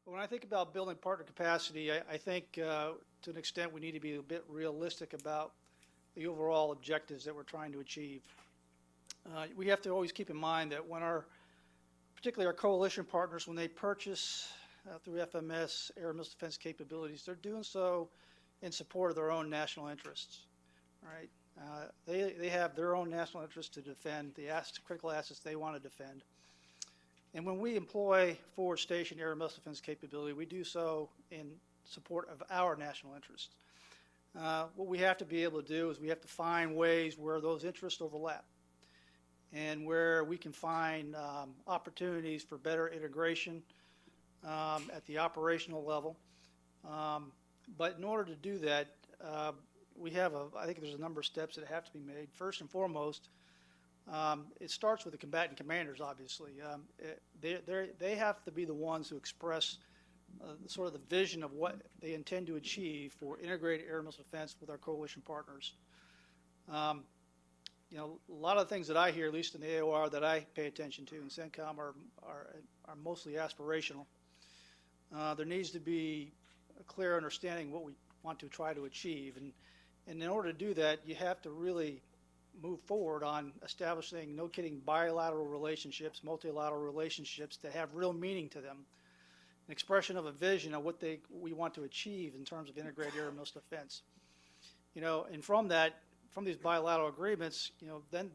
When I think about building partner capacity, I think to an extent we need to be a bit realistic about the overall objectives that we're trying to achieve. We have to always keep in mind that when particularly our coalition partners, when they purchase through FMS air and missile defense capabilities, they're doing so in support of their own national interests. Right? They have their own national interests to defend the critical assets they want to defend. And when we employ forward station air and missile defense capability, we do so in support of our national interests. What we have to be able to do is we have to find ways where those interests overlap and where we can find opportunities for better integration at the operational level. But in order to do that, I think there's a number of steps that have to be made. First and foremost, it starts with the combatant commanders, obviously. They have to be the ones who express sort of the vision of what they intend to achieve for integrated air missile defense with our coalition partners. A lot of the things that I hear, at least in the AOR, that I pay attention to in CENTCOM are mostly aspirational. There needs to be a clear understanding of what we want to try to achieve. And in order to do that, you have to really move forward on establishing, no kidding, bilateral relationships, multilateral relationships that have real meaning to them, an expression of a vision of what we want to achieve in terms of integrated air and missile defense. And from these bilateral agreements,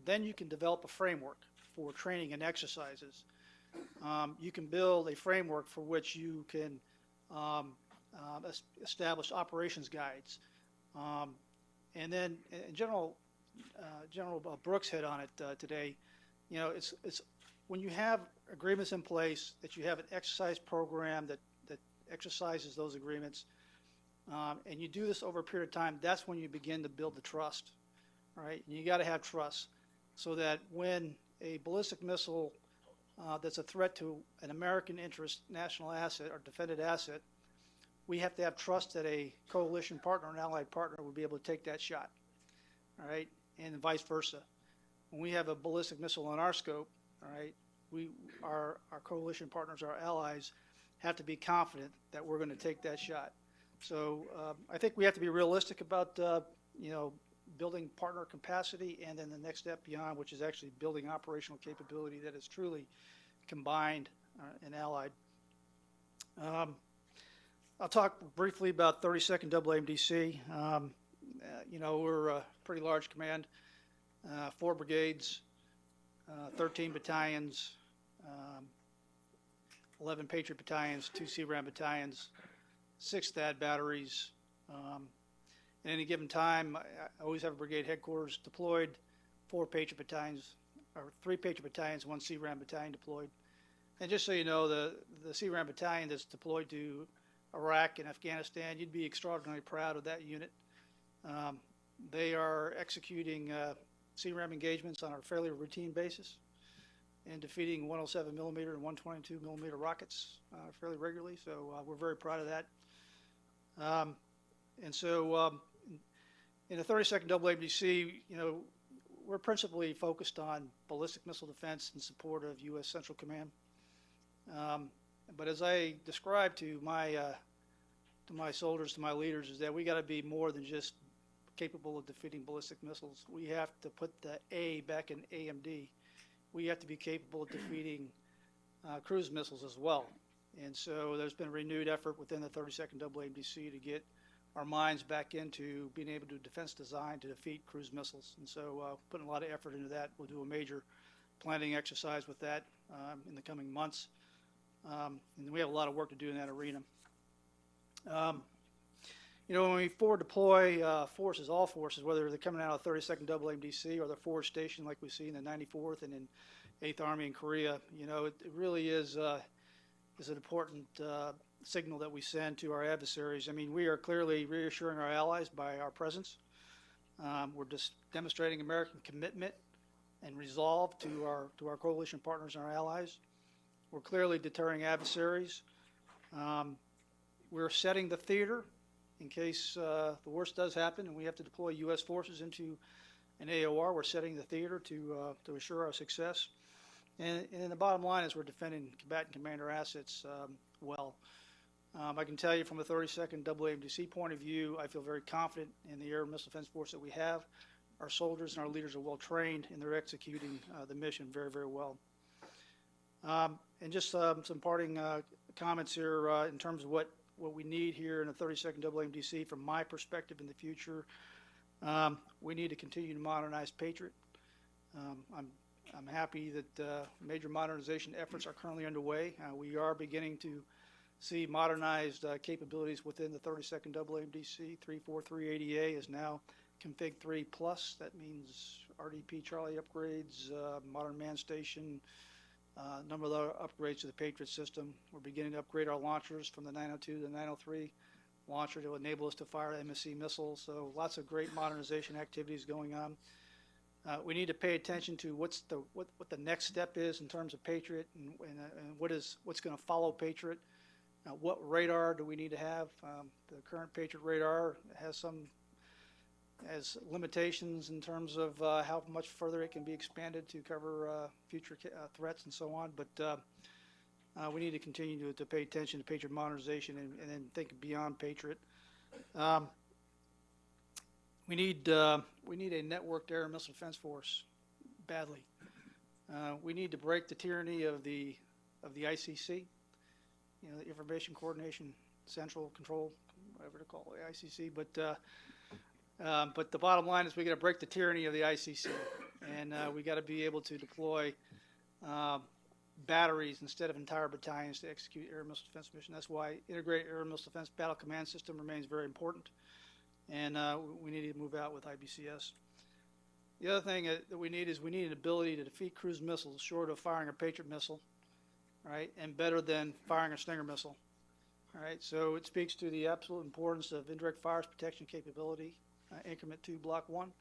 then you can develop a framework for training and exercises. You can build a framework for which you can establish operations guides. And then General Brooks hit on it today. It's when you have agreements in place, that you have an exercise program that exercises those agreements, and you do this over a period of time, that's when you begin to build the trust. All right, and you got to have trust so that when a ballistic missile that's a threat to an American interest, national asset, or defended asset, we have to have trust that a coalition partner, an allied partner, will be able to take that shot. All right, and vice versa. When we have a ballistic missile in our scope, all right, our coalition partners, our allies, have to be confident that we're going to take that shot. So I think we have to be realistic about building partner capacity, and then the next step beyond, which is actually building operational capability that is truly combined and allied. I'll talk briefly about 32nd AAMDC. We're a pretty large command, 4 brigades, 13 battalions, 11 Patriot battalions, 2 CRAM battalions, 6 THAAD batteries. At any given time, I always have a brigade headquarters deployed, 4 Patriot battalions, or 3 Patriot battalions, 1 CRAM battalion deployed. And just so you know, the CRAM battalion that's deployed to Iraq and Afghanistan, you'd be extraordinarily proud of that unit. They are executing CRAM engagements on a fairly routine basis and defeating 107 millimeter and 122 millimeter rockets fairly regularly. So we're very proud of that. And so in the 32nd AAMDC, we're principally focused on ballistic missile defense in support of U.S. Central Command. But as I described to my soldiers, to my leaders, is that we got to be more than just capable of defeating ballistic missiles. We have to put the A back in AMD. We have to be capable of defeating cruise missiles as well. And so there's been a renewed effort within the 32nd AAMDC to get our minds back into being able to do defense design to defeat cruise missiles. And so putting a lot of effort into that. We'll do a major planning exercise with that in the coming months. And we have a lot of work to do in that arena. When we forward deploy forces, all forces, whether they're coming out of 32nd AAMDC or they're forward stationed like we see in the 94th and in 8th Army in Korea, it really is an important signal that we send to our adversaries. I mean, we are clearly reassuring our allies by our presence. We're just demonstrating American commitment and resolve to our coalition partners and our allies. We're clearly deterring adversaries. We're setting the theater in case the worst does happen and we have to deploy U.S. forces into an AOR. We're setting the theater to assure our success. And the bottom line is we're defending combatant commander assets well. I can tell you from a 32nd AAMDC point of view, I feel very confident in the air and missile defense force that we have. Our soldiers and our leaders are well trained, and they're executing the mission very, very well. And just some parting comments here in terms of what we need here in the 32nd AAMDC from my perspective in the future. We need to continue to modernize Patriot. I'm happy that major modernization efforts are currently underway. We are beginning to see modernized capabilities within the 32nd AAMDC. 34380A is now Config 3 Plus. That means RDP Charlie upgrades, modern man station, a number of other upgrades to the Patriot system. We're beginning to upgrade our launchers from the 902 to the 903 launcher to enable us to fire MSE missiles. So lots of great modernization activities going on. We need to pay attention to what the next step is in terms of Patriot and what's going to follow Patriot. What radar do we need to have? The current Patriot radar has limitations in terms of how much further it can be expanded to cover future threats and so on. But we need to continue to pay attention to Patriot modernization and then think beyond Patriot. We need a networked air and missile defense force badly. We need to break the tyranny of the ICC. The Information Coordination Central Control, whatever to call it, the ICC. But the bottom line is we got to break the tyranny of the ICC, and we got to be able to deploy batteries instead of entire battalions to execute air and missile defense mission. That's why integrated air and missile defense battle command system remains very important, and we need to move out with IBCS. The other thing that we need an ability to defeat cruise missiles short of firing a Patriot missile. Right, and better than firing a Stinger missile. All right, so it speaks to the absolute importance of indirect fires protection capability, increment 2, block 1.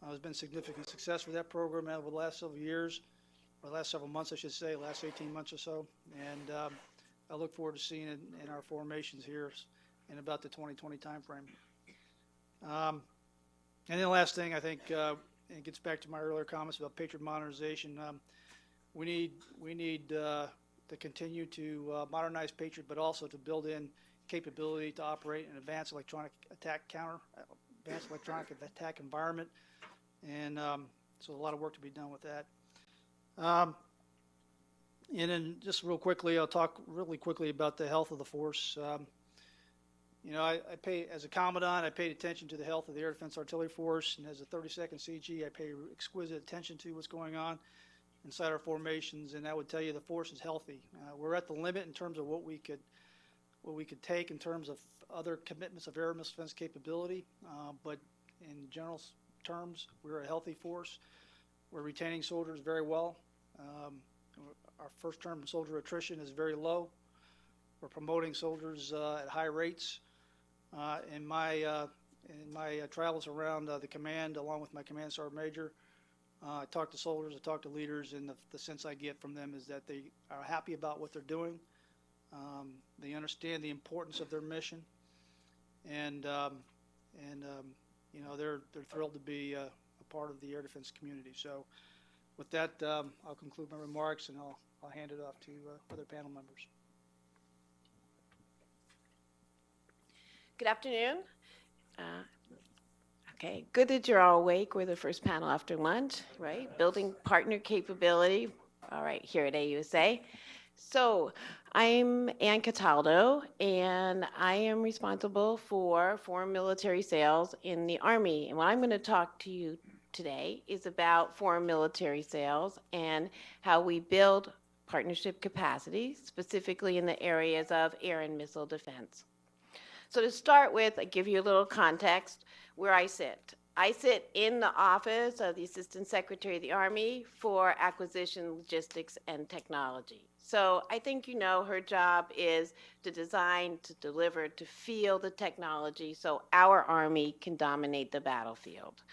There's been significant success with that program over the last several years, or the last several months, I should say, last 18 months or so. And I look forward to seeing it in our formations here in about the 2020 timeframe. And then the last thing, I think, it gets back to my earlier comments about Patriot modernization. We need to continue to modernize Patriot, but also to build in capability to operate an advanced electronic attack environment, and so a lot of work to be done with that. And then just real quickly, I'll talk really quickly about the health of the force. As a commandant, I paid attention to the health of the Air Defense Artillery Force, and as a 32nd CG, I pay exquisite attention to what's going on inside our formations, and I would tell you the force is healthy. We're at the limit in terms of what we could take in terms of other commitments of air missile defense capability, but in general terms, we're a healthy force. We're retaining soldiers very well. Our first-term soldier attrition is very low. We're promoting soldiers at high rates. In my travels around the command, along with my command sergeant major, I talk to soldiers, I talk to leaders, and the sense I get from them is that they are happy about what they're doing. They understand the importance of their mission, and they're thrilled to be a part of the air defense community. So, with that, I'll conclude my remarks, and I'll hand it off to other panel members. Good afternoon. Okay, good that you're all awake. We're the first panel after lunch, right? Building partner capability, all right, here at AUSA. So I'm Ann Cataldo, and I am responsible for foreign military sales in the Army. And what I'm going to talk to you today is about foreign military sales and how we build partnership capacity, specifically in the areas of air and missile defense. So to start with, I give you a little context where I sit. I sit in the office of the Assistant Secretary of the Army for Acquisition, Logistics, and Technology. So I think you know her job is to design, to deliver, to field the technology so our Army can dominate the battlefield.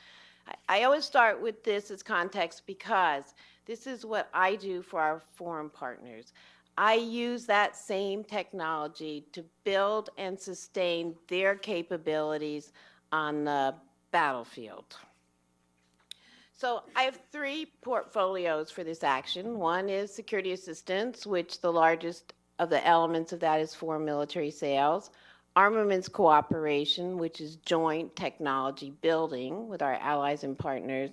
I always start with this as context because this is what I do for our foreign partners. I use that same technology to build and sustain their capabilities on the battlefield. So I have three portfolios for this action. One is security assistance, which the largest of the elements of that is foreign military sales, armaments cooperation, which is joint technology building with our allies and partners,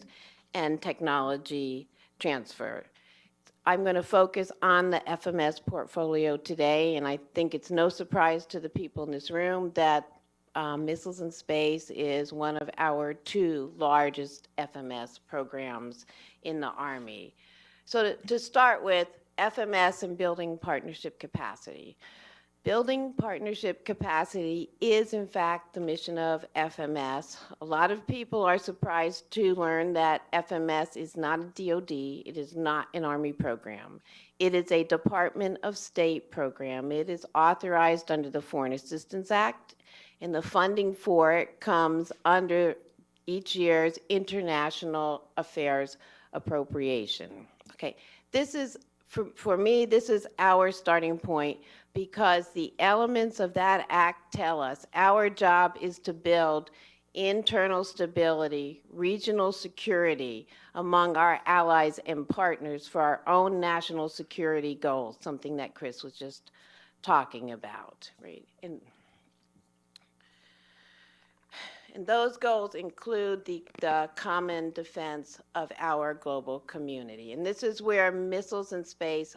and technology transfer. I'm going to focus on the FMS portfolio today, and I think it's no surprise to the people in this room that Missiles in Space is one of our 2 largest FMS programs in the Army. So to start with, FMS and building partnership capacity. Building partnership capacity is, in fact, the mission of FMS. A lot of people are surprised to learn that FMS is not a DoD. It is not an Army program. It is a Department of State program. It is authorized under the Foreign Assistance Act, and the funding for it comes under each year's international affairs appropriation. Okay, this is, for me, this is our starting point, because the elements of that act tell us our job is to build internal stability, regional security among our allies and partners for our own national security goals, something that Chris was just talking about, right? And those goals include the common defense of our global community. And this is where Missiles in Space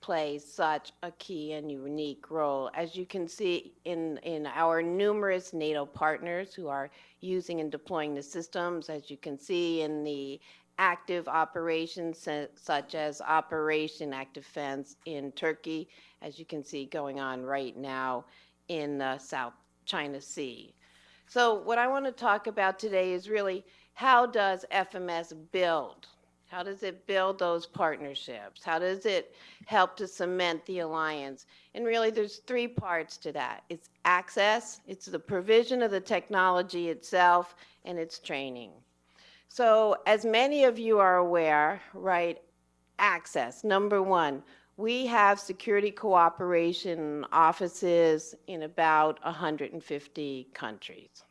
plays such a key and unique role. As you can see in our numerous NATO partners who are using and deploying the systems, as you can see in the active operations such as Operation Active Fence in Turkey, as you can see going on right now in the South China Sea. So what I want to talk about today is really, how does FMS build? How does it build those partnerships? How does it help to cement the alliance? And really, there's 3 parts to that. It's access, it's the provision of the technology itself, and it's training. So as many of you are aware, right, access, number 1, we have security cooperation offices in about 150 countries.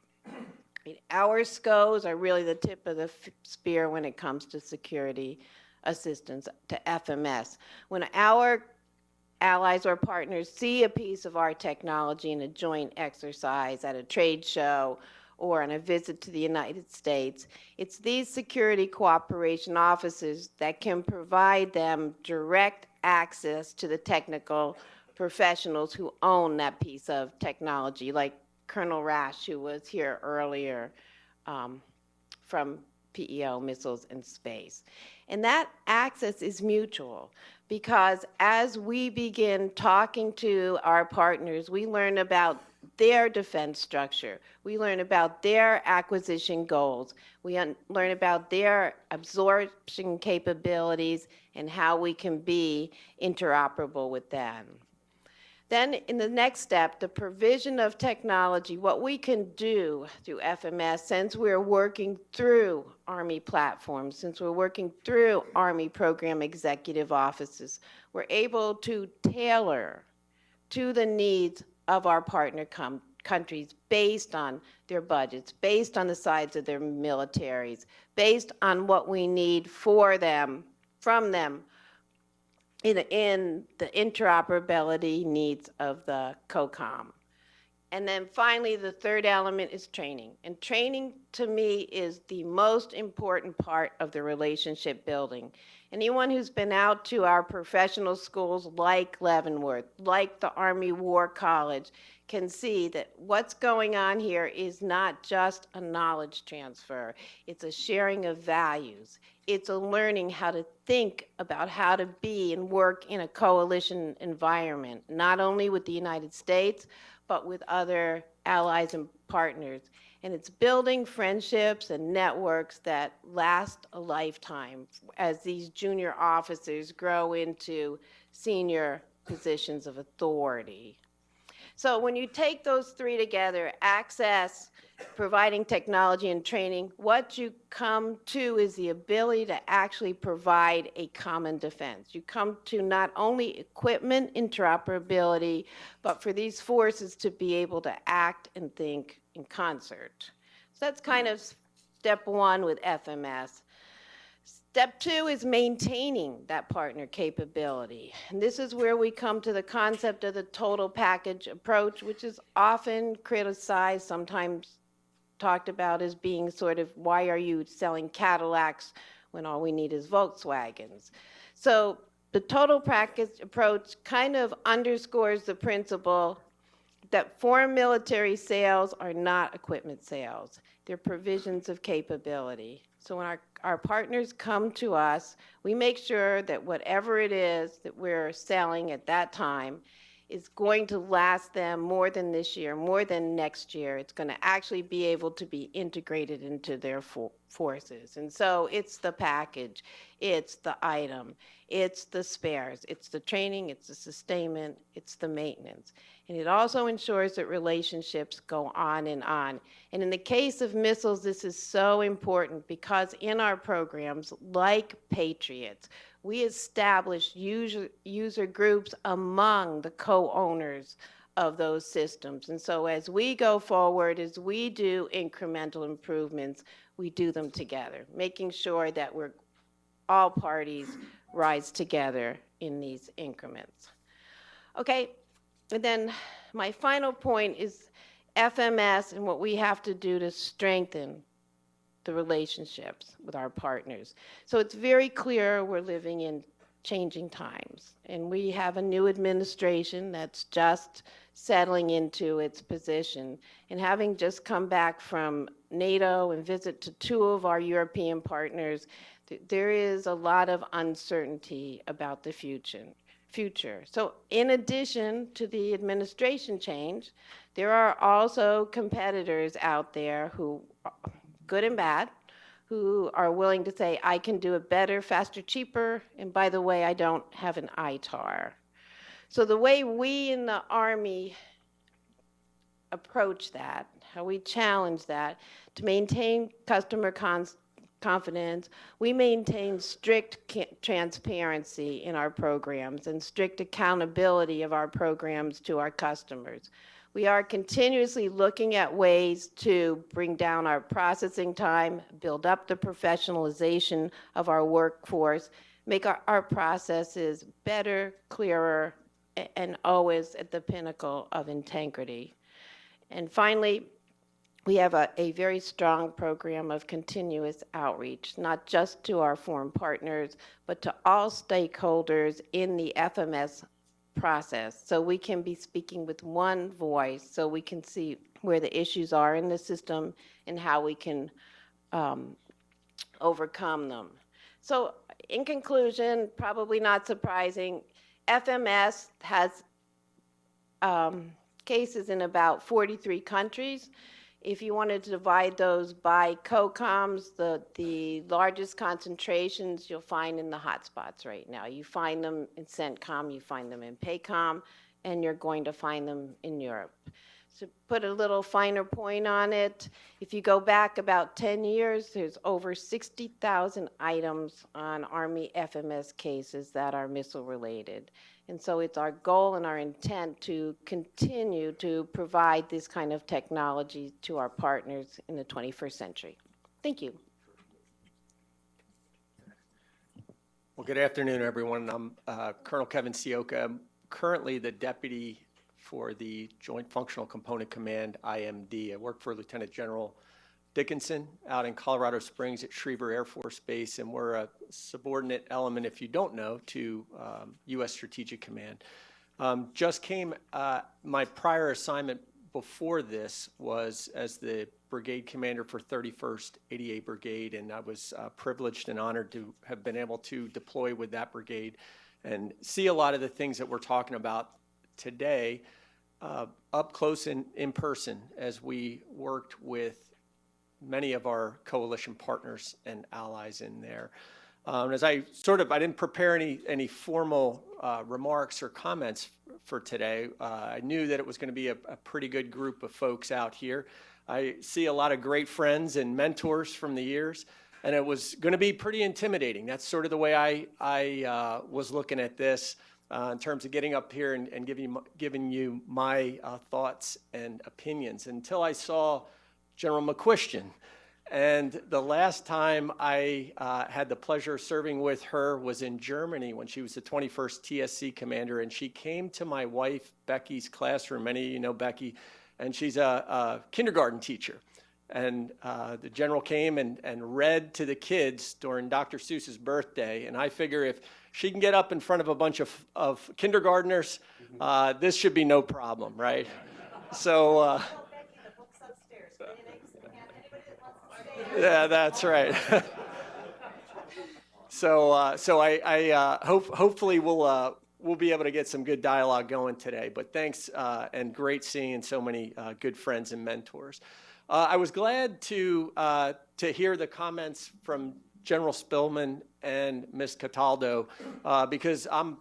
Our SCOs are really the tip of the spear when it comes to security assistance to FMS. When our allies or partners see a piece of our technology in a joint exercise at a trade show or on a visit to the United States, it's these security cooperation officers that can provide them direct access to the technical professionals who own that piece of technology, like Colonel Rash, who was here earlier from PEO, Missiles in Space. And that access is mutual, because as we begin talking to our partners, we learn about their defense structure. We learn about their acquisition goals. We learn about their absorption capabilities and how we can be interoperable with them. Then in the next step, the provision of technology, what we can do through FMS, since we're working through Army platforms, since we're working through Army program executive offices, we're able to tailor to the needs of our partner countries based on their budgets, based on the size of their militaries, based on what we need for them, from them, in the interoperability needs of the COCOM. And then finally, the third element is training. And training, to me, is the most important part of the relationship building. Anyone who's been out to our professional schools like Leavenworth, like the Army War College, can see that what's going on here is not just a knowledge transfer. It's a sharing of values. It's a learning how to think about how to be and work in a coalition environment, not only with the United States, but with other allies and partners. And it's building friendships and networks that last a lifetime as these junior officers grow into senior positions of authority. So when you take those 3 together, access, providing technology, and training, what you come to is the ability to actually provide a common defense. You come to not only equipment interoperability, but for these forces to be able to act and think in concert. So that's kind of step 1 with FMS. Step two is maintaining that partner capability. And this is where we come to the concept of the total package approach, which is often criticized, sometimes talked about as being sort of, why are you selling Cadillacs when all we need is Volkswagens? So the total package approach kind of underscores the principle that foreign military sales are not equipment sales. They're provisions of capability. So when our partners come to us, we make sure that whatever it is that we're selling at that time is going to last them more than this year, more than next year. It's going to actually be able to be integrated into their forces. And so it's the package, it's the item, it's the spares, it's the training, it's the sustainment, it's the maintenance. And it also ensures that relationships go on and on. And in the case of missiles, this is so important because in our programs, like Patriots, we establish user groups among the co-owners of those systems. And so as we go forward, as we do incremental improvements, we do them together, making sure that all parties rise together in these increments. Okay, and then my final point is FMS and what we have to do to strengthen the relationships with our partners. So it's very clear we're living in changing times, and we have a new administration that's just settling into its position. And having just come back from NATO and visit to 2 of our European partners, there is a lot of uncertainty about the future. So in addition to the administration change, there are also competitors out there who, good and bad, who are willing to say, I can do it better, faster, cheaper, and by the way, I don't have an ITAR. So the way we in the Army approach that, how we challenge that, to maintain customer confidence, we maintain strict transparency in our programs and strict accountability of our programs to our customers. We are continuously looking at ways to bring down our processing time, build up the professionalization of our workforce, make our processes better, clearer, and always at the pinnacle of integrity. And finally, we have a very strong program of continuous outreach, not just to our foreign partners, but to all stakeholders in the FMS process, so we can be speaking with one voice, so we can see where the issues are in the system and how we can overcome them. So in conclusion, probably not surprising, FMS has cases in about 43 countries. If you wanted to divide those by COCOMs, the largest concentrations you'll find in the hotspots right now. You find them in CENTCOM, you find them in PACOM, and you're going to find them in Europe. So put a little finer point on it, if you go back about 10 years, there's over 60,000 items on Army FMS cases that are missile related. And so it's our goal and our intent to continue to provide this kind of technology to our partners in the 21st century. Thank you. Well, good afternoon, everyone. I'm Colonel Kevin Ciocca. I'm currently the deputy for the Joint Functional Component Command, IMD. I work for Lieutenant General Dickinson out in Colorado Springs at Schriever Air Force Base, and we're a subordinate element, if you don't know, to U.S. Strategic Command. My prior assignment before this was as the brigade commander for 31st 88 Brigade, and I was privileged and honored to have been able to deploy with that brigade and see a lot of the things that we're talking about today up close and in person as we worked with many of our coalition partners and allies in there. As I didn't prepare any formal remarks or comments for today. I knew that it was going to be a pretty good group of folks out here. I see a lot of great friends and mentors from the years, and it was going to be pretty intimidating. That's sort of the way I was looking at this in terms of getting up here and giving you my thoughts and opinions until I saw General McQuistion And the last time I had the pleasure of serving with her was in Germany when she was the 21st TSC commander, and she came to my wife Becky's classroom. Many of you know Becky, and she's a kindergarten teacher. And the general came and read to the kids during Dr. Seuss's birthday. And I figure if she can get up in front of a bunch of kindergartners, this should be no problem, right? So, yeah, that's right. So I hopefully we'll be able to get some good dialogue going today. But thanks, and great seeing so many good friends and mentors. I was glad to hear the comments from General Spillman and Ms. Cataldo, because I'm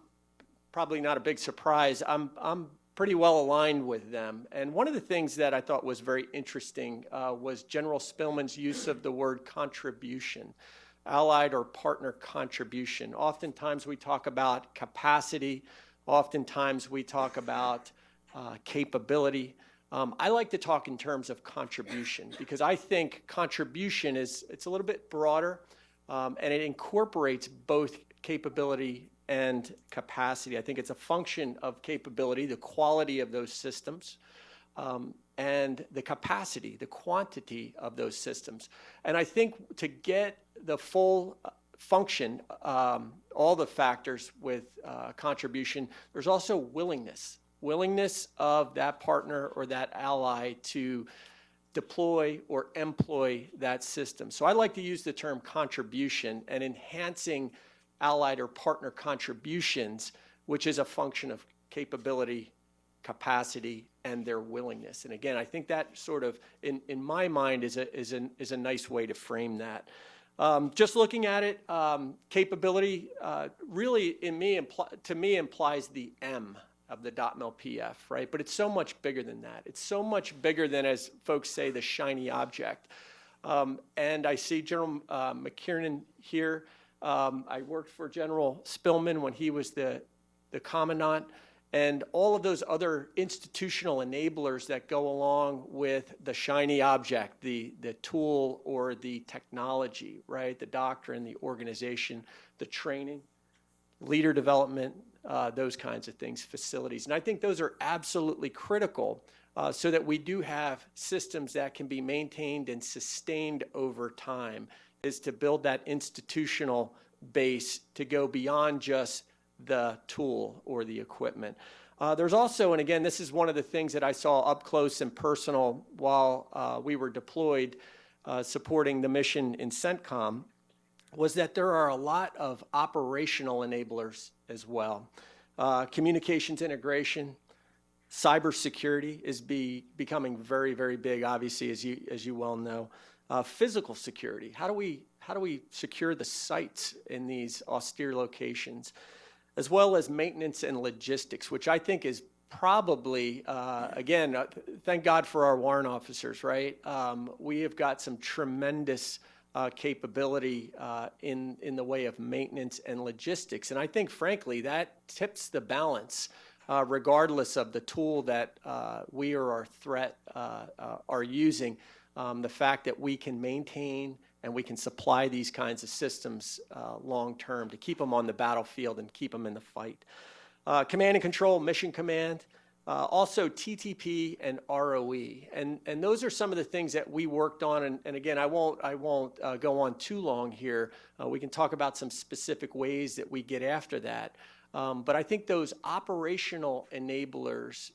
probably not a big surprise. I'm pretty well aligned with them. And one of the things that I thought was very interesting was General Spillman's use of the word contribution, allied or partner contribution. Oftentimes we talk about capacity. Oftentimes we talk about capability. I like to talk in terms of contribution because I think contribution it's a little bit broader, and it incorporates both capability and capacity. I think it's a function of capability, the quality of those systems, and the capacity, the quantity of those systems. And I think to get the full function, all the factors with contribution, there's also willingness of that partner or that ally to deploy or employ that system. So I like to use the term contribution and enhancing allied or partner contributions, which is a function of capability, capacity, and their willingness. And again, I think that sort of, in my mind, is a nice way to frame that. Just looking at it, capability really, to me, implies the M of the .mil PF, right? But it's so much bigger than that. It's so much bigger than, as folks say, the shiny object. And I see General McKiernan here. I worked for General Spillman when he was the commandant, and all of those other institutional enablers that go along with the shiny object, the tool or the technology, right? The doctrine, the organization, the training, leader development, those kinds of things, facilities. And I think those are absolutely critical so that we do have systems that can be maintained and sustained over time, is to build that institutional base to go beyond just the tool or the equipment. There's also, and again, this is one of the things that I saw up close and personal while we were deployed supporting the mission in CENTCOM, was that there are a lot of operational enablers as well. Communications integration, cybersecurity is becoming very, very big, obviously, as you well know. Physical security, how do we secure the sites in these austere locations, as well as maintenance and logistics, which I think is probably, again, thank God for our warrant officers, right? We have got some tremendous capability in the way of maintenance and logistics. And I think, frankly, that tips the balance, regardless of the tool that we or our threat are using. The fact that we can maintain and we can supply these kinds of systems long-term to keep them on the battlefield and keep them in the fight. Command and control, mission command, also TTP and ROE. And those are some of the things that we worked on. And again, I won't go on too long here. We can talk about some specific ways that we get after that. But I think those operational enablers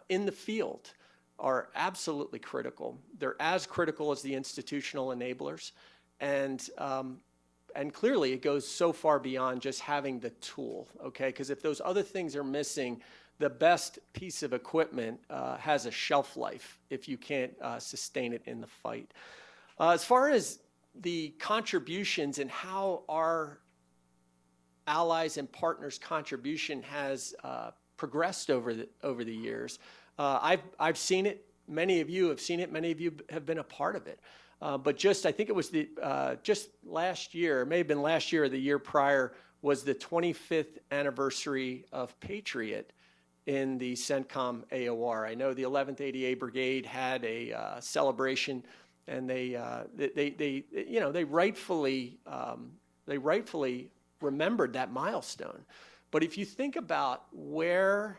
in the field are absolutely critical. They're as critical as the institutional enablers. And clearly it goes so far beyond just having the tool, okay? Because if those other things are missing, the best piece of equipment has a shelf life if you can't sustain it in the fight. As far as the contributions and how our allies and partners' contribution has progressed over the years, I've seen it. Many of you have seen it. Many of you have been a part of it. But I think it was just last year, it may have been last year or the year prior, was the 25th anniversary of Patriot in the CENTCOM AOR. I know the 11th ADA Brigade had a celebration and they you know, they rightfully remembered that milestone. But if you think about where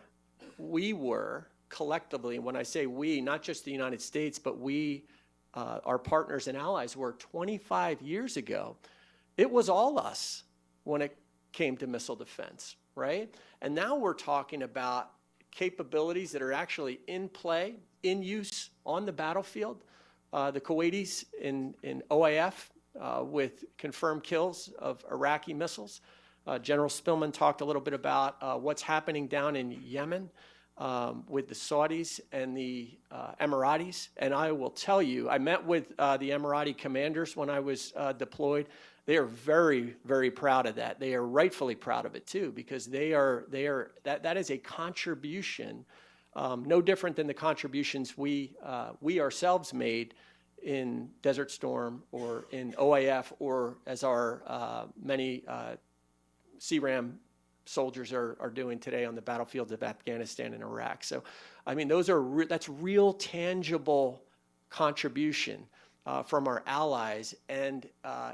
we were collectively, and when I say we, not just the United States, but we, our partners and allies were 25 years ago, it was all us when it came to missile defense, right? And now we're talking about capabilities that are actually in play, in use on the battlefield. The Kuwaitis in OAF with confirmed kills of Iraqi missiles. General Spillman talked a little bit about what's happening down in Yemen with the Saudis and the Emiratis. And I will tell you, I met with the Emirati commanders when I was deployed. They are very, very proud of that. They are rightfully proud of it too, because that is a contribution, no different than the contributions we ourselves made in Desert Storm or in OAF, or as our many CRAM soldiers are doing today on the battlefields of Afghanistan and Iraq. So, I mean, that's real tangible contribution from our allies, and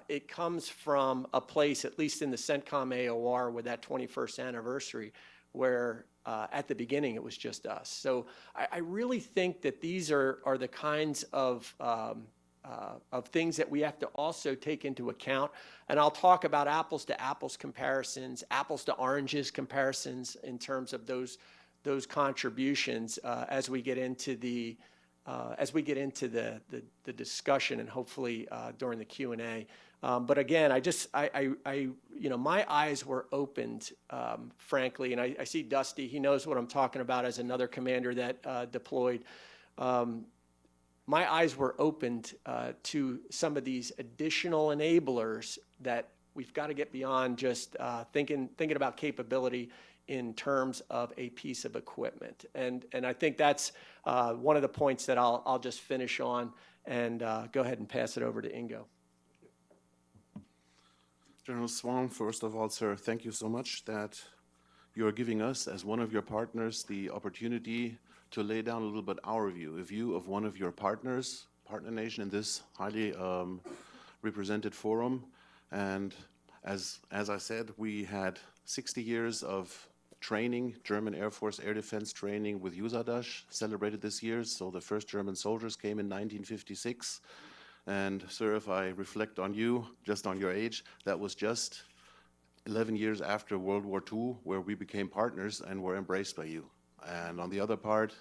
it comes from a place, at least in the CENTCOM AOR with that 21st anniversary, where at the beginning it was just us. So I really think that these are the kinds of things that we have to also take into account. And I'll talk about apples to apples comparisons, apples to oranges comparisons in terms of those contributions as we get into the discussion, and hopefully during the Q&A. But again, you know, my eyes were opened, frankly, and I see Dusty. He knows what I'm talking about as another commander that deployed. My eyes were opened to some of these additional enablers that we've got to get beyond just thinking about capability in terms of a piece of equipment. And I think that's one of the points that I'll just finish on and go ahead and pass it over to Ingo. General Swan, first of all, sir, thank you so much that you're giving us, as one of your partners, the opportunity to lay down a little bit our view, a view of one of your partners, partner nation in this highly represented forum. And as I said, we had 60 years of training, German Air Force air defense training with AUSA celebrated this year. So the first German soldiers came in 1956. And sir, if I reflect on you, just on your age, that was just 11 years after World War II, where we became partners and were embraced by you. And on the other part,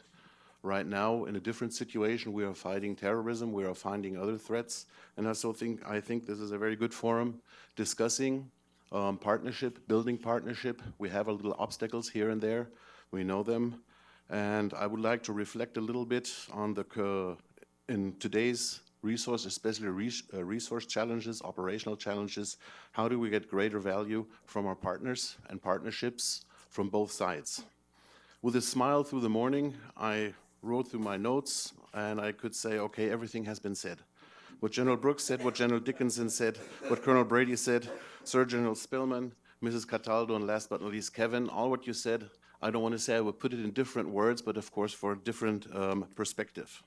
right now, in a different situation, we are fighting terrorism, we are finding other threats. And I think this is a very good forum discussing partnership, building partnership. We have a little obstacles here and there. We know them. And I would like to reflect a little bit on in today's resource, especially resource challenges, operational challenges. How do we get greater value from our partners and partnerships from both sides? With a smile through the morning, I wrote through my notes and I could say, okay, everything has been said. What General Brooks said, what General Dickinson said, what Colonel Brady said, Sir General Spillman, Mrs. Cataldo, and last but not least, Kevin, all what you said, I don't want to say I would put it in different words, but of course for a different perspective.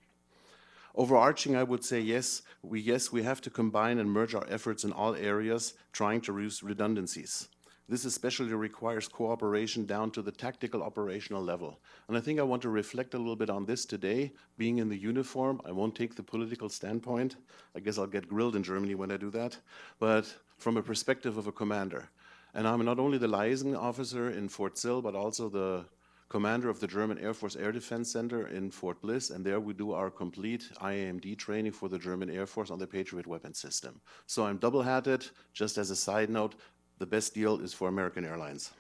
Overarching, I would say yes, we have to combine and merge our efforts in all areas, trying to reduce redundancies. This especially requires cooperation down to the tactical operational level. And I think I want to reflect a little bit on this today. Being in the uniform, I won't take the political standpoint. I guess I'll get grilled in Germany when I do that. But from a perspective of a commander. And I'm not only the liaison officer in Fort Sill, but also the commander of the German Air Force Air Defense Center in Fort Bliss, and there we do our complete IAMD training for the German Air Force on the Patriot weapon system. So I'm double-hatted. Just as a side note, the best deal is for American Airlines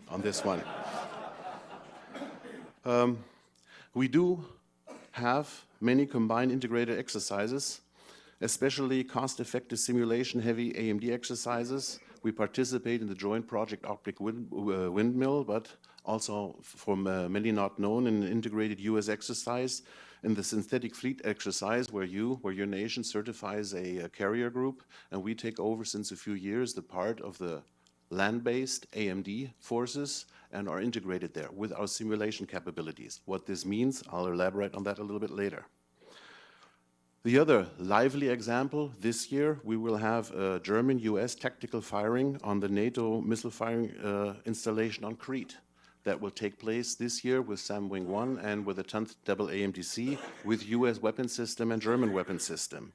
on this one. We do have many combined integrated exercises, especially cost-effective simulation-heavy AMD exercises. We participate in the Joint Project Arctic Windmill, but also, for many not known, in an integrated US exercise, in the synthetic fleet exercise, where your nation certifies a carrier group, and we take over since a few years the part of the land-based AMD forces and are integrated there with our simulation capabilities. What this means, I'll elaborate on that a little bit later. The other lively example, this year we will have a German-US tactical firing on the NATO missile firing installation on Crete. That will take place this year with SAMWING 1 and with the 10th double AMDC with US weapon system and German weapon system.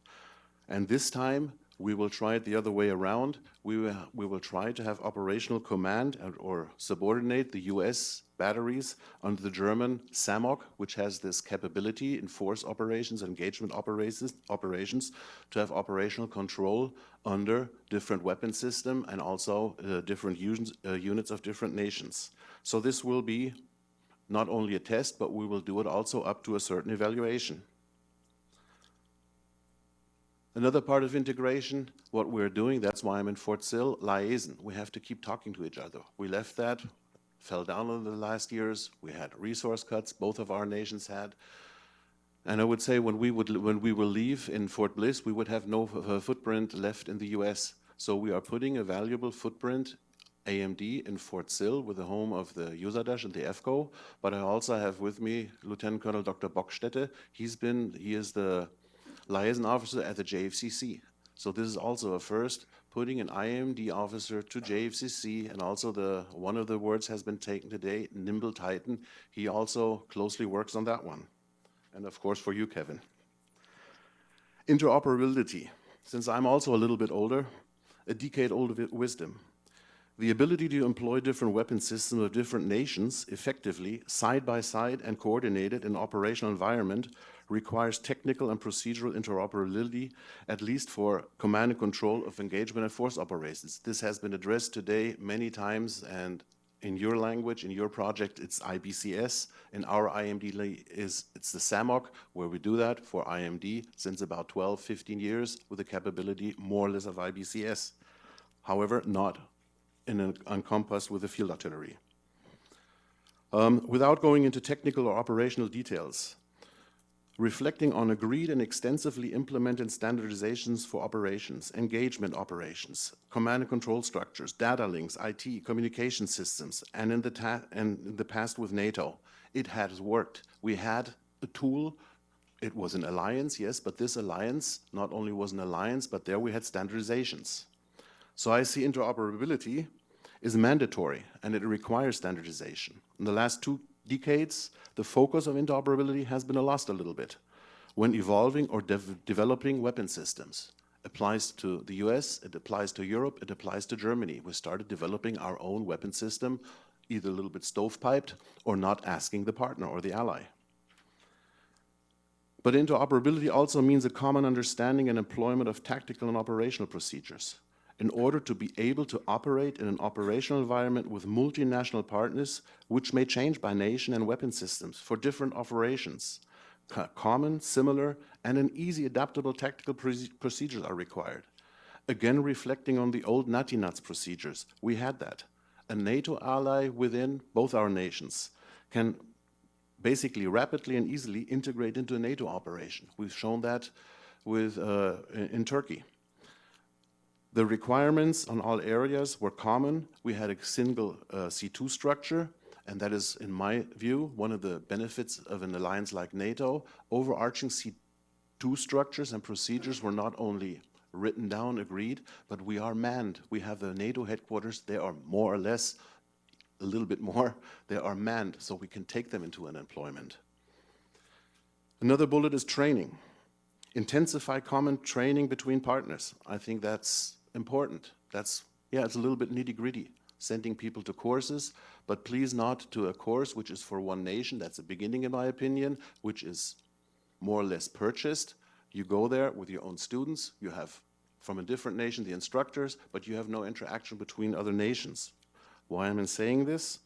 And this time we will try it the other way around. We will try to have operational command or subordinate the US batteries under the German SAMOC, which has this capability in force operations, engagement operations, to have operational control under different weapon system and also different units of different nations. So this will be not only a test, but we will do it also up to a certain evaluation. Another part of integration, what we're doing, that's why I'm in Fort Sill, Liaison. We have to keep talking to each other. We left that, fell down in the last years. We had resource cuts, both of our nations had. And I would say when we will leave in Fort Bliss, we would have no footprint left in the US. So we are putting a valuable footprint, AMD, in Fort Sill with the home of the USADASH and the EFCO. But I also have with me Lieutenant Colonel Dr. Bockstätte. He is the liaison officer at the JFCC. So this is also a first, putting an IMD officer to JFCC, and also one of the words has been taken today, Nimble Titan. He also closely works on that one. And of course for you, Kevin. Interoperability. Since I'm also a little bit older, a decade-old wisdom. The ability to employ different weapon systems of different nations effectively, side by side and coordinated in operational environment requires technical and procedural interoperability, at least for command and control of engagement and force operations. This has been addressed today many times, and in your language, in your project, it's IBCS. In our IMD, it's the SAMOC, where we do that for IMD since about 12, 15 years with the capability more or less of IBCS. However, not encompassed with the field artillery. Without going into technical or operational details, reflecting on agreed and extensively implemented standardizations for operations, engagement operations, command and control structures, data links, IT, communication systems, and in the past with NATO, it has worked. We had a tool. It was an alliance, yes, but this alliance not only was an alliance, but there we had standardizations. So I see interoperability is mandatory, and it requires standardization. In the last 2 decades, the focus of interoperability has been lost a little bit when evolving or developing weapon systems. Applies to the US, it applies to Europe, it applies to Germany. We started developing our own weapon system, either a little bit stovepiped or not asking the partner or the ally. But interoperability also means a common understanding and employment of tactical and operational procedures in order to be able to operate in an operational environment with multinational partners, which may change by nation and weapon systems for different operations. Common, similar, and an easy adaptable tactical procedures are required. Again, reflecting on the old NATINATS procedures, we had that. A NATO ally within both our nations can basically rapidly and easily integrate into a NATO operation. We've shown that in Turkey. The requirements on all areas were common. We had a single C2 structure, and that is, in my view, one of the benefits of an alliance like NATO. Overarching C2 structures and procedures were not only written down, agreed, but we are manned. We have the NATO headquarters. They are more or less, a little bit more, they are manned, so we can take them into an employment. Another bullet is training. Intensify common training between partners. I think that's important. It's a little bit nitty-gritty, sending people to courses, but please not to a course which is for one nation. That's the beginning, in my opinion, which is more or less purchased. You go there with your own students. You have, from a different nation, the instructors, but you have no interaction between other nations. Why am I saying this?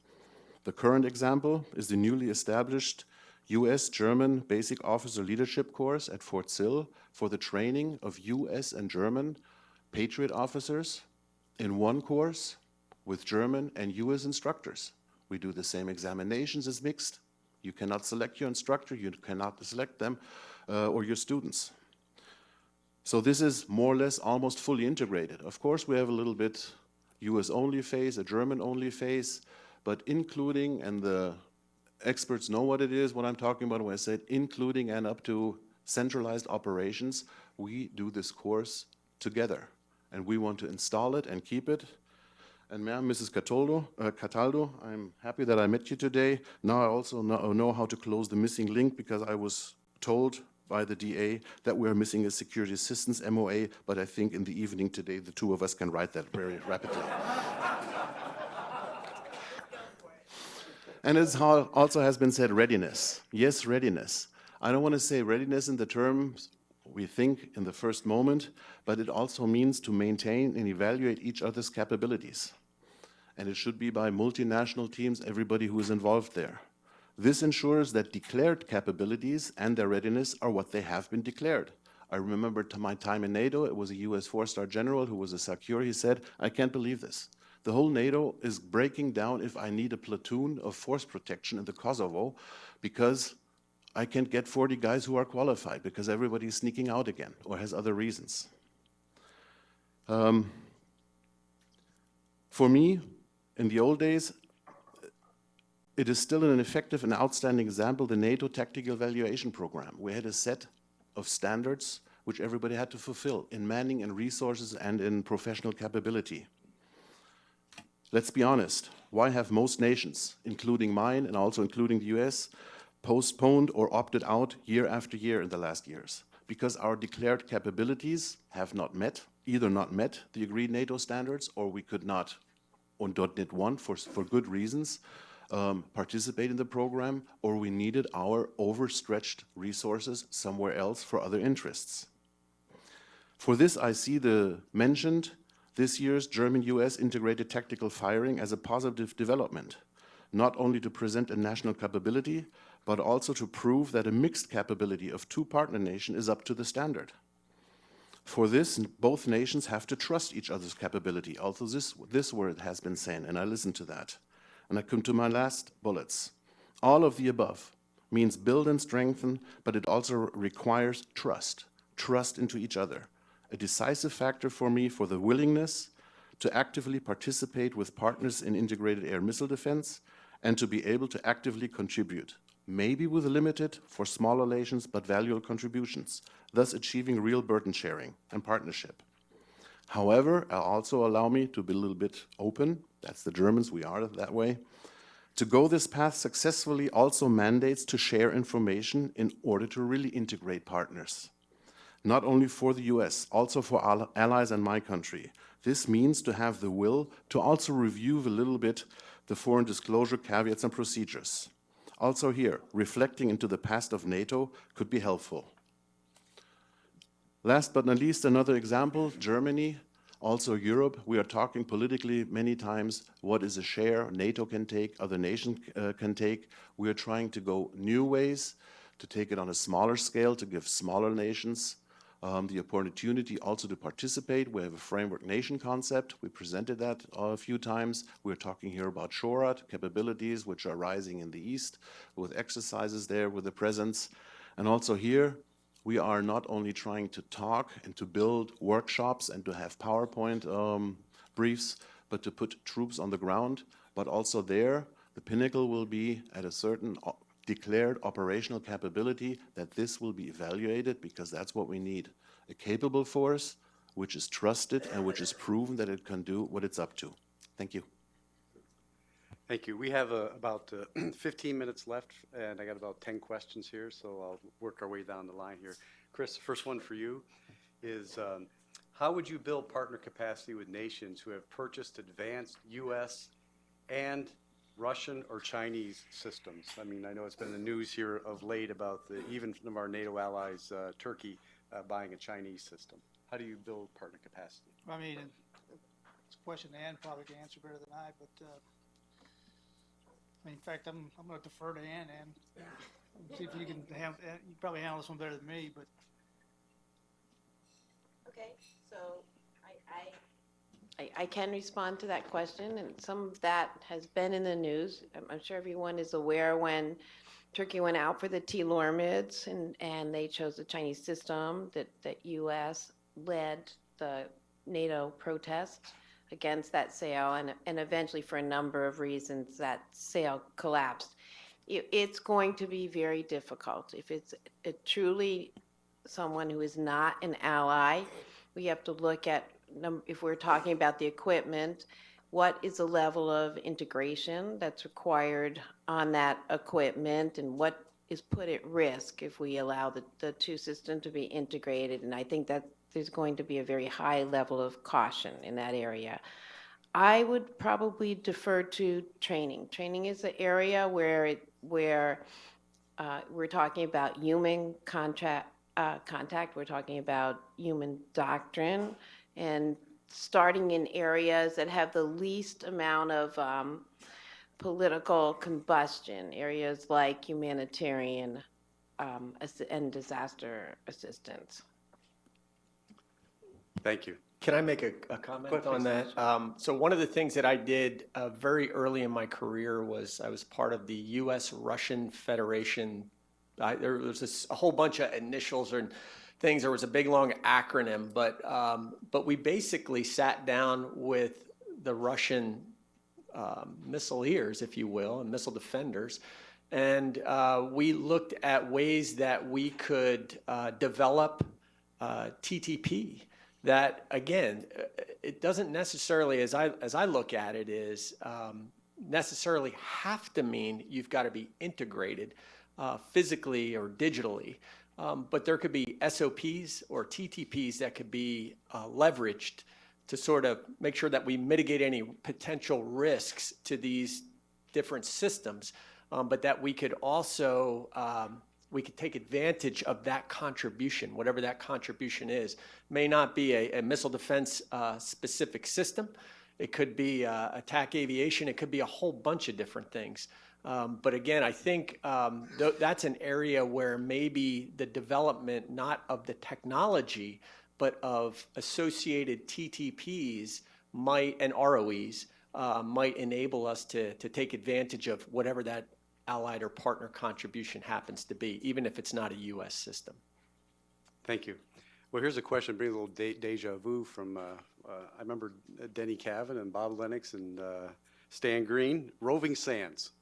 The current example is the newly established US-German Basic Officer Leadership course at Fort Sill for the training of US and German Patriot officers in one course with German and US instructors. We do the same examinations as mixed. You cannot select your instructor, you cannot select them or your students. So this is more or less almost fully integrated. Of course, we have a little bit US-only phase, a German-only phase, but including, and the experts know what it is, what I'm talking about when I said including and up to centralized operations. We do this course together, and we want to install it and keep it. And ma'am, Mrs. Cataldo, I'm happy that I met you today. Now I also know how to close the missing link, because I was told by the DA that we are missing a security assistance MOA, but I think in the evening today, the two of us can write that very rapidly. And it also has been said, readiness. Yes, readiness. I don't want to say readiness in the terms we think in the first moment, but it also means to maintain and evaluate each other's capabilities. And it should be by multinational teams, everybody who is involved there. This ensures that declared capabilities and their readiness are what they have been declared. I remember my time in NATO, it was a US four-star general who was a SACEUR. He said, I can't believe this. The whole NATO is breaking down if I need a platoon of force protection in the Kosovo, because I can't get 40 guys who are qualified because everybody's sneaking out again or has other reasons. For me, in the old days, it is still an effective and outstanding example, the NATO Tactical Evaluation Program. We had a set of standards which everybody had to fulfill in manning and resources and in professional capability. Let's be honest, why have most nations, including mine and also including the US, postponed or opted out year after year in the last years? Because our declared capabilities have either not met the agreed NATO standards, or we could not, or didn't want for good reasons, participate in the program, or we needed our overstretched resources somewhere else for other interests. For this, I see the mentioned this year's German-US integrated tactical firing as a positive development, not only to present a national capability, but also to prove that a mixed capability of two partner nations is up to the standard. For this, both nations have to trust each other's capability. Also, this word has been said, and I listened to that. And I come to my last bullets. All of the above means build and strengthen, but it also requires trust into each other. A decisive factor for me for the willingness to actively participate with partners in integrated air missile defense and to be able to actively contribute, maybe with limited, for smaller nations, but valuable contributions, thus achieving real burden sharing and partnership. However, also allow me to be a little bit open, that's the Germans, we are that way. To go this path successfully also mandates to share information in order to really integrate partners. Not only for the US, also for our allies and my country. This means to have the will to also review a little bit the foreign disclosure caveats and procedures. Also here, reflecting into the past of NATO could be helpful. Last but not least, another example, Germany, also Europe. We are talking politically many times, what is a share NATO can take, other nations can take. We are trying to go new ways, to take it on a smaller scale, to give smaller nations the opportunity also to participate. We have a framework nation concept. We presented that a few times. We're talking here about SHORAD capabilities, which are rising in the East, with exercises there, with the presence. And also here, we are not only trying to talk and to build workshops and to have PowerPoint briefs, but to put troops on the ground. But also there, the pinnacle will be at a certain declared operational capability, that this will be evaluated, because that's what we need. A capable force, which is trusted and which is proven that it can do what it's up to. Thank you. Thank you. We have about 15 minutes left, and I got about 10 questions here, so I'll work our way down the line here. Chris, the first one for you is, how would you build partner capacity with nations who have purchased advanced U.S. and Russian or Chinese systems? I mean, I know it's been in the news here of late about even some of our NATO allies, Turkey, buying a Chinese system. How do you build partner capacity? I mean, it's a question Ann probably can answer better than I, but I mean, in fact, I'm going to defer to Ann and see if you can you probably handle this one better than me, but. Okay, so I can respond to that question, and some of that has been in the news. I'm sure everyone is aware when Turkey went out for the T-Lormids and they chose the Chinese system, that U.S. led the NATO protest against that sale, and eventually, for a number of reasons, that sale collapsed. It's going to be very difficult. If it's a truly someone who is not an ally. We have to look at, if we're talking about the equipment, what is the level of integration that's required on that equipment, and what is put at risk if we allow the two systems to be integrated? And I think that there's going to be a very high level of caution in that area. I would probably defer to training. Training is the area where we're talking about human contact, we're talking about human doctrine, and starting in areas that have the least amount of political combustion, areas like humanitarian and disaster assistance. Thank you. Can I make a comment ahead, on please. that? So one of the things that I did very early in my career was I was part of the U.S.-Russian Federation. There was a whole bunch of initials and things. There was a big, long acronym, but we basically sat down with the Russian missileers, if you will, and missile defenders, and we looked at ways that we could develop TTP. That, again, it doesn't necessarily, as I look at it, is necessarily have to mean you've got to be integrated physically or digitally. But there could be SOPs or TTPs that could be leveraged to sort of make sure that we mitigate any potential risks to these different systems, but that we could also we could take advantage of that contribution, whatever that contribution is. May not be a missile defense specific system. It could be attack aviation. It could be a whole bunch of different things. But again, I think that's an area where maybe the development, not of the technology, but of associated TTPs and ROEs might enable us to take advantage of whatever that allied or partner contribution happens to be, even if it's not a U.S. system. Thank you. Well, here's a question, bring a little deja vu from, I remember Denny Cavan and Bob Lennox and Stan Green, Roving Sands.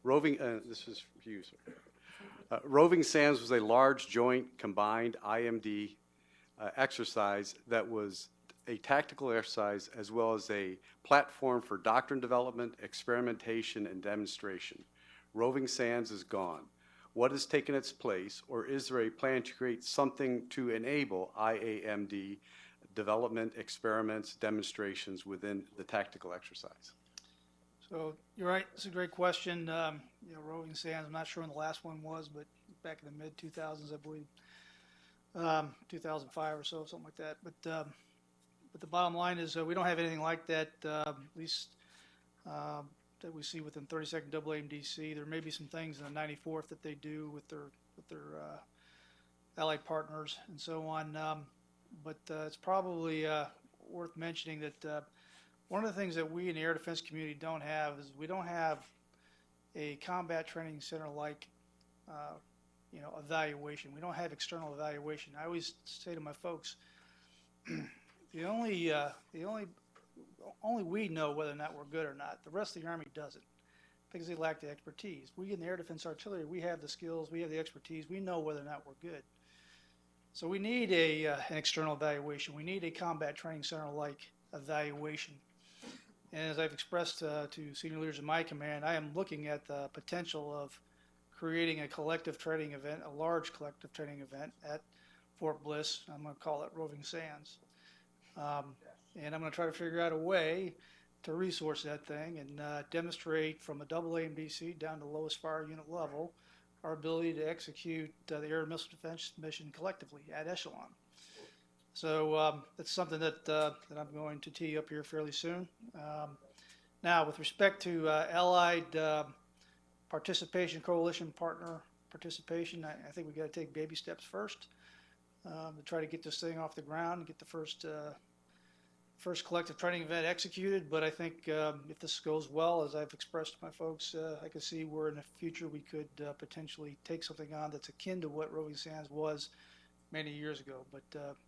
This is for you, sir. Roving Sands was a large joint combined IMD exercise that was a tactical exercise as well as a platform for doctrine development, experimentation, and demonstration. Roving Sands is gone. What has taken its place, or is there a plan to create something to enable IAMD development, experiments, demonstrations within the tactical exercise? So you're right. It's a great question. Roving Sands, I'm not sure when the last one was, but back in the mid-2000s, I believe, 2005 or so, something like that. But the bottom line is we don't have anything like that, at least that we see within 32nd AAMDC. There may be some things in the 94th that they do with their allied partners and so on. But it's probably worth mentioning that one of the things that we in the air defense community don't have is we don't have a combat training center like evaluation. We don't have external evaluation. I always say to my folks, the only we know whether or not we're good or not. The rest of the Army doesn't, because they lack the expertise. We in the Air Defense Artillery, we have the skills, we have the expertise, we know whether or not we're good. So we need an external evaluation. We need a combat training center-like evaluation. And as I've expressed to senior leaders in my command, I am looking at the potential of creating a collective training event, a large collective training event at Fort Bliss. I'm going to call it Roving Sands. And I'm going to try to figure out a way to resource that thing and demonstrate from a AAMDC down to lowest fire unit level our ability to execute the air and missile defense mission collectively at echelon. So that's something that I'm going to tee up here fairly soon. Now, with respect to allied participation, coalition partner participation, I think we got to take baby steps first to try to get this thing off the ground and get the first collective training event executed. But I think if this goes well, as I've expressed to my folks, I can see where in the future we could potentially take something on that's akin to what Roving Sands was many years ago. But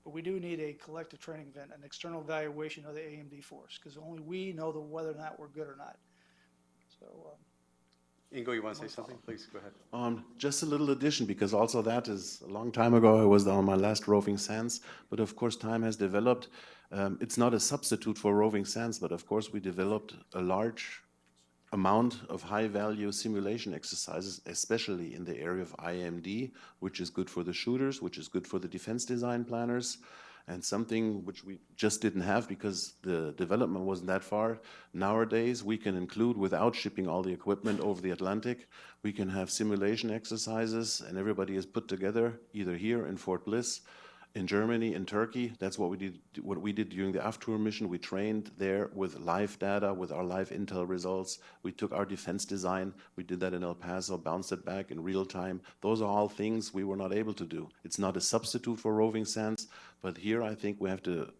we do need a collective training event, an external evaluation of the AMD force, because only we know whether or not we're good or not. So Ingo, you want to say something? Please, go ahead. Just a little addition, because also that is a long time ago. I was on my last roving sands, but of course time has developed. It's not a substitute for roving sands, but of course we developed a large amount of high-value simulation exercises, especially in the area of IMD, which is good for the shooters, which is good for the defense design planners, and something which we just didn't have because the development wasn't that far. Nowadays, we can include, without shipping all the equipment over the Atlantic, we can have simulation exercises, and everybody is put together, either here in Fort Bliss, in Germany, in Turkey. That's what we did during the AFTUR mission. We trained there with live data, with our live intel results. We took our defense design, we did that in El Paso, bounced it back in real time. Those are all things we were not able to do. It's not a substitute for roving sands, but here I think we have to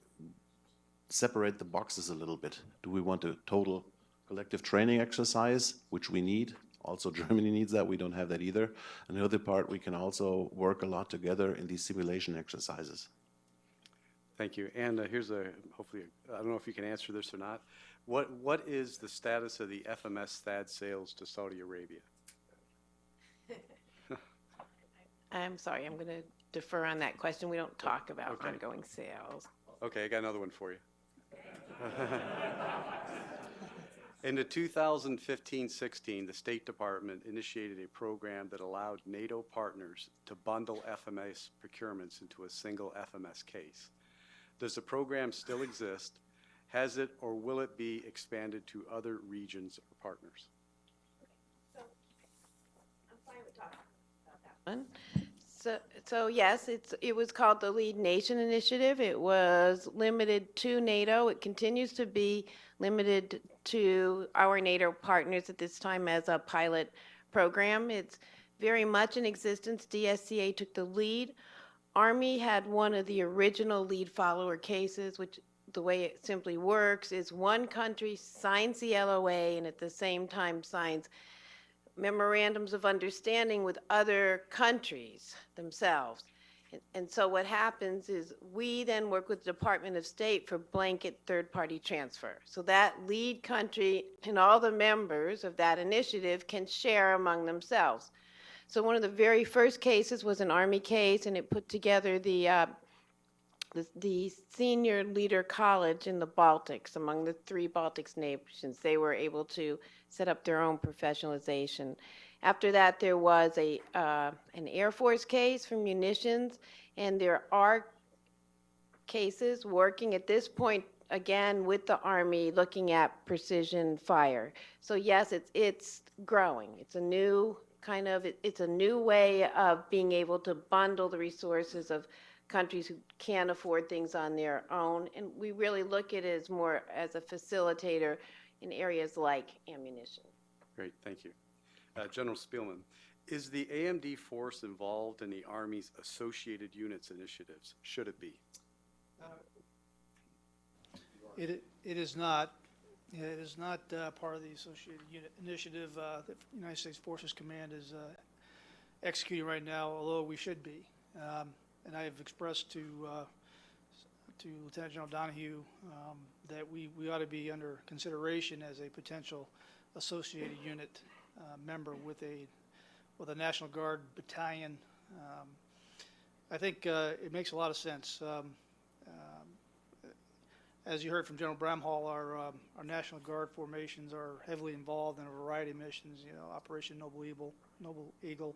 separate the boxes a little bit. Do we want a total collective training exercise, which we need? Also, Germany needs that. We don't have that either. And the other part, we can also work a lot together in these simulation exercises. Thank you. And here's hopefully, I don't know if you can answer this or not. What is the status of the FMS THAAD sales to Saudi Arabia? I'm sorry, I'm going to defer on that question. We don't talk about Okay. ongoing sales. Okay, I got another one for you. In the 2015-16, the State Department initiated a program that allowed NATO partners to bundle FMS procurements into a single FMS case. Does the program still exist? Has it or will it be expanded to other regions or partners? I'm fine with talking about that one. So yes, it was called the Lead Nation Initiative. It was limited to NATO. It continues to be limited to our NATO partners at this time as a pilot program. It's very much in existence. DSCA took the lead. Army had one of the original lead follower cases, which the way it simply works is one country signs the LOA and at the same time signs memorandums of understanding with other countries themselves. And so what happens is we then work with the Department of State for blanket third-party transfer. So that lead country and all the members of that initiative can share among themselves. So one of the very first cases was an Army case, and it put together the senior leader college in the Baltics, among the 3 Baltics nations. They were able to set up their own professionalization. After that, there was an Air Force case for munitions, and there are cases working at this point, again, with the Army, looking at precision fire. So yes, it's growing. It's a new it's a new way of being able to bundle the resources of countries who can't afford things on their own, and we really look at it as more as a facilitator in areas like ammunition. Great, thank you. General Spillman, is the AMD force involved in the Army's associated units initiatives? Should it be? It is not. It is not part of the Associated Unit Initiative that the United States Forces Command is executing right now, although we should be. And I have expressed to Lieutenant General Donahue that we ought to be under consideration as a potential associated unit member with a National Guard battalion. I think it makes a lot of sense. As you heard from General Bramhall, our National Guard formations are heavily involved in a variety of missions, Operation Noble Eagle,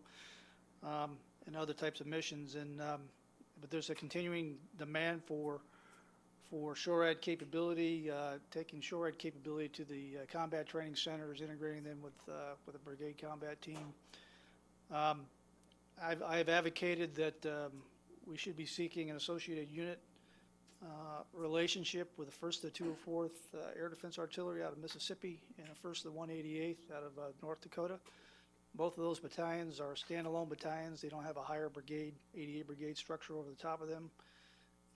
and other types of missions. But there's a continuing demand for SHORAD capability, taking SHORAD capability to the combat training centers, integrating them with a brigade combat team. I've advocated that we should be seeking an associated unit relationship with the 1st to 204th Air Defense Artillery out of Mississippi and the 1st to 188th out of North Dakota. Both of those battalions are standalone battalions. They don't have a higher brigade, 88 brigade structure over the top of them.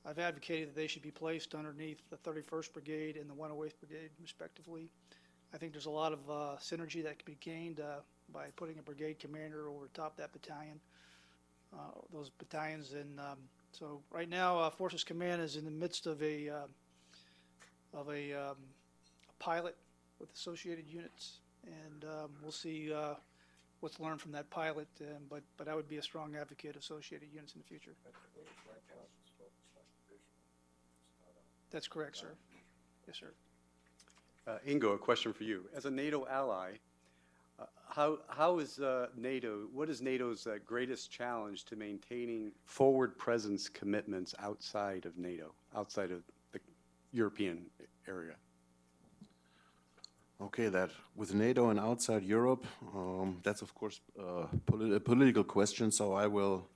I've advocated that they should be placed underneath the 31st Brigade and the 108th Brigade, respectively. I think there's a lot of synergy that can be gained by putting a brigade commander over top that battalion, those battalions. And so right now, Forces Command is in the midst of a pilot with associated units, and we'll see what's learned from that pilot, but I would be a strong advocate of associated units in the future. That's correct, sir. Yes, sir. Ingo, a question for you. As a NATO ally, how is NATO, what is NATO's greatest challenge to maintaining forward presence commitments outside of NATO, outside of the European area? Okay, that with NATO and outside Europe, that's of course a political question, so I will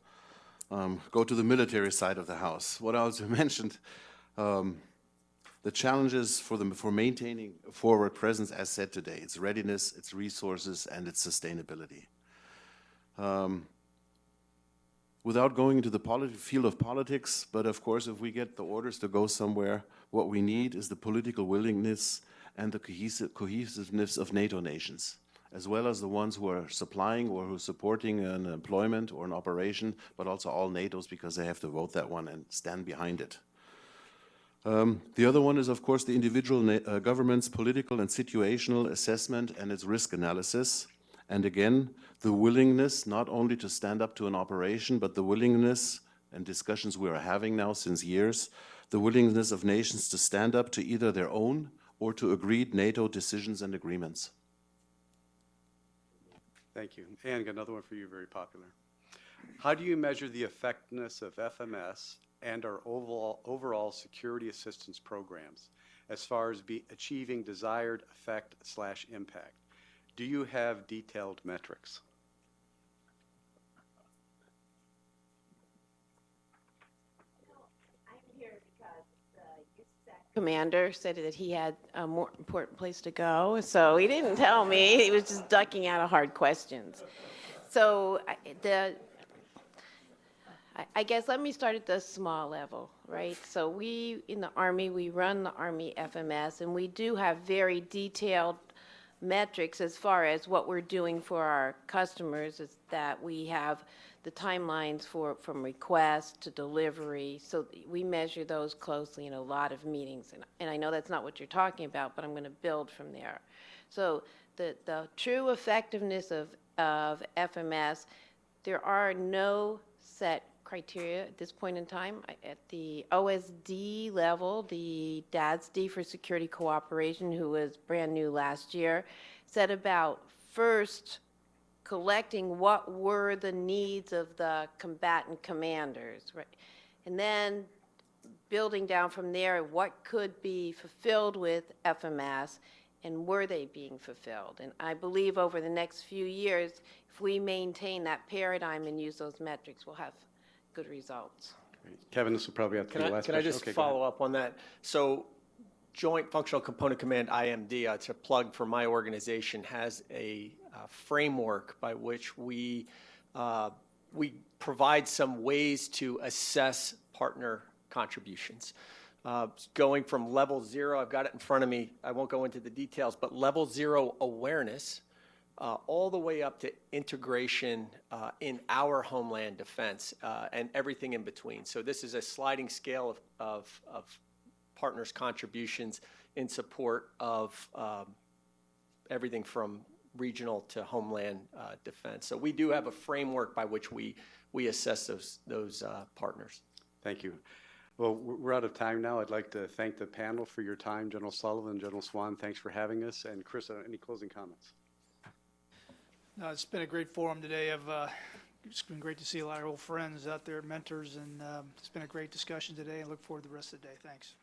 go to the military side of the house. What I also mentioned, the challenges for maintaining a forward presence, as said today, its readiness, its resources, and its sustainability. Without going into the field of politics, but of course, if we get the orders to go somewhere, what we need is the political willingness and the cohesiveness of NATO nations, as well as the ones who are supplying or who are supporting an employment or an operation, but also all NATOs, because they have to vote that one and stand behind it. The other one is, of course, the individual government's political and situational assessment and its risk analysis. And again, the willingness not only to stand up to an operation, but the willingness, and discussions we are having now since years, the willingness of nations to stand up to either their own or to agreed NATO decisions and agreements. Thank you. And another one for you, very popular. How do you measure the effectiveness of FMS and our overall security assistance programs as far as achieving desired effect/impact? Do you have detailed metrics? Commander said that he had a more important place to go, so he didn't tell me. He was just ducking out of hard questions. So I guess let me start at the small level, right? So we, in the Army, we run the Army FMS, and we do have very detailed metrics as far as what we're doing for our customers, is that we have the timelines from request to delivery. So we measure those closely in a lot of meetings. And I know that's not what you're talking about, but I'm going to build from there. So the true effectiveness of FMS, there are no set criteria at this point in time. At the OSD level, the DASD for Security Cooperation, who was brand new last year, said about first collecting what were the needs of the combatant commanders, right? And then building down from there, what could be fulfilled with FMS, and were they being fulfilled? And I believe over the next few years, if we maintain that paradigm and use those metrics, we'll have good results. Great. Kevin, this will probably have to be the last Can question. I just Okay, go follow up on that? So Joint Functional Component Command, IMD, it's a plug for my organization, has a framework by which we provide some ways to assess partner contributions. Going from level 0, I've got it in front of me, I won't go into the details, but level 0 awareness, all the way up to integration in our homeland defense and everything in between. So this is a sliding scale of partners' contributions in support of everything from regional to homeland defense. So we do have a framework by which we assess those partners. Thank you. Well, we're out of time now. I'd like to thank the panel for your time. General Sullivan, General Swan, thanks for having us. And Chris, any closing comments? No, it's been a great forum today. It's been great to see a lot of old friends out there, mentors, and it's been a great discussion today. I look forward to the rest of the day. Thanks.